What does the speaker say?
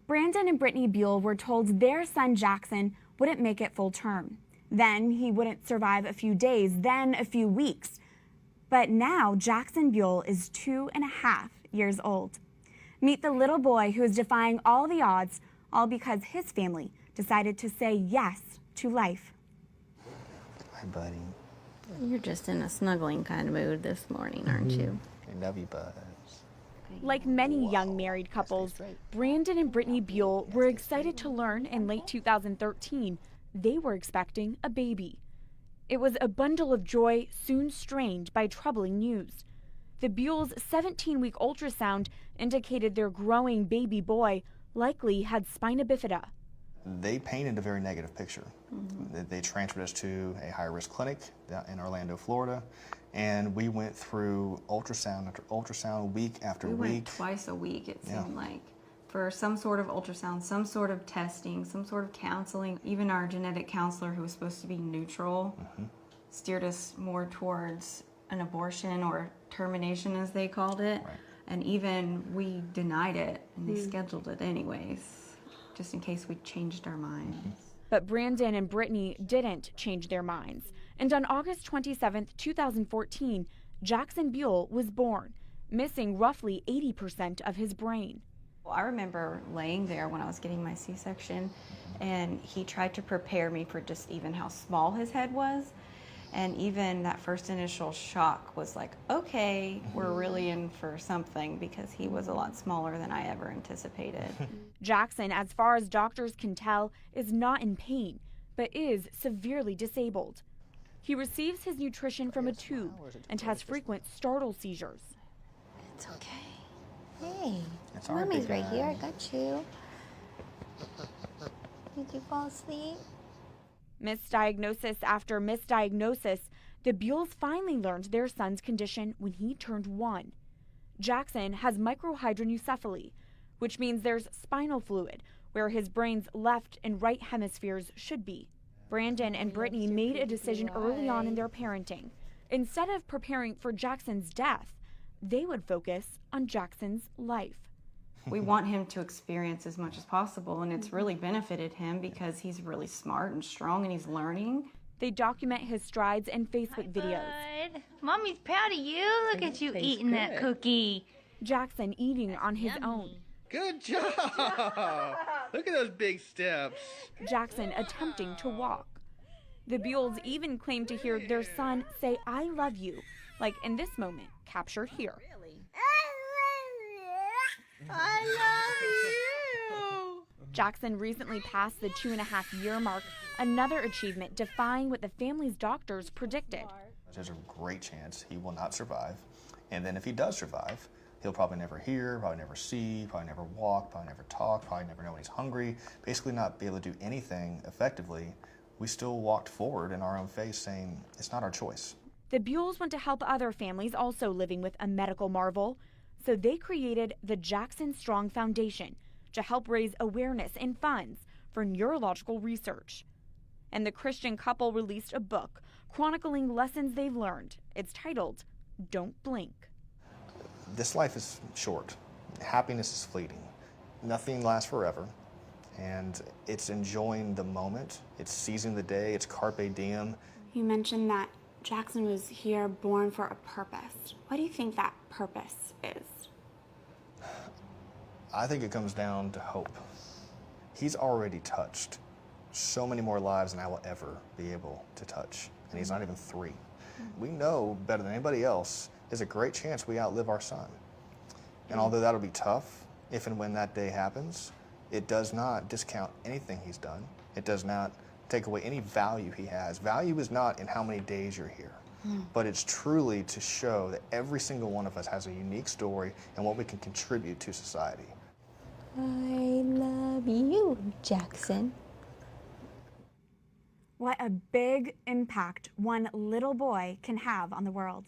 Brandon and Brittany Buell were told their son Jaxon wouldn't make it full term. Then he wouldn't survive a few days, then a few weeks. But now Jaxon Buell is 2.5 years old. Meet the little boy who is defying all the odds, all because his family decided to say yes to life. Hi, buddy. You're just in a snuggling kind of mood this morning, aren't you? I love you, bud. Like many young married couples, Brandon and Brittany Buell were excited to learn in late 2013 they were expecting a baby. It was a bundle of joy soon strained by troubling news. The Buells' 17-week ultrasound indicated their growing baby boy likely had spina bifida. They painted a very negative picture. They transferred us to a high-risk clinic in Orlando, Florida, and we went through ultrasound after ultrasound, week after week. We went twice a week, it seemed like, for some sort of ultrasound, some sort of testing, some sort of counseling. Even our genetic counselor, who was supposed to be neutral, steered us more towards an abortion or termination, as they called it. Right. And even we denied it, and they scheduled it anyways, just in case we changed our minds. But Brandon and Brittany didn't change their minds. And on August 27, 2014, Jaxon Buell was born, missing roughly 80% of his brain. Well, I remember laying there when I was getting my C-section, and he tried to prepare me for just even how small his head was. And even that first initial shock was like, okay, we're really in for something, because he was a lot smaller than I ever anticipated. Jaxon, as far as doctors can tell, is not in pain, but is severely disabled. He receives his nutrition from a tube and has frequent startle seizures. It's okay. Hey, It's all right, Mommy's big right guy. here. I got you. Did you fall asleep? Misdiagnosis after misdiagnosis, the Buells finally learned their son's condition when he turned 1. Jaxon has microhydranencephaly, which means there's spinal fluid where his brain's left and right hemispheres should be. Brandon and Brittany made a decision early on in their parenting. Instead of preparing for Jaxon's death, they would focus on Jaxon's life. We want him to experience as much as possible, and it's really benefited him because he's really smart and strong and he's learning. They document his strides in Facebook videos. Bud. Mommy's proud of you. Look at you eating that cookie. Jaxon eating on his own. Good job! Look at those big steps. Jaxon attempting to walk. The Buells even claim to hear their son say, "I love you," like in this moment, captured here. I love you. Jaxon recently passed the 2.5-year mark, another achievement defying what the family's doctors predicted. There's a great chance he will not survive. And then if he does survive, he'll probably never hear, probably never see, probably never walk, probably never talk, probably never know when he's hungry, basically not be able to do anything effectively. We still walked forward in our own faith saying it's not our choice. The Buells want to help other families also living with a medical marvel, so they created the Jaxon Strong Foundation to help raise awareness and funds for neurological research. And the Christian couple released a book chronicling lessons they've learned. It's titled, "Don't Blink." This life is short. Happiness is fleeting. Nothing lasts forever. And it's enjoying the moment. It's seizing the day. It's carpe diem. You mentioned that Jaxon was here born for a purpose. What do you think that purpose is? I think it comes down to hope. He's already touched so many more lives than I will ever be able to touch. And he's not even 3. We know better than anybody else there's a great chance we outlive our son. And although that'll be tough, if and when that day happens, it does not discount anything he's done. It does not take away any value he has. Value is not in how many days you're here, but it's truly to show that every single one of us has a unique story and what we can contribute to society. I love you, Jaxon. What a big impact one little boy can have on the world.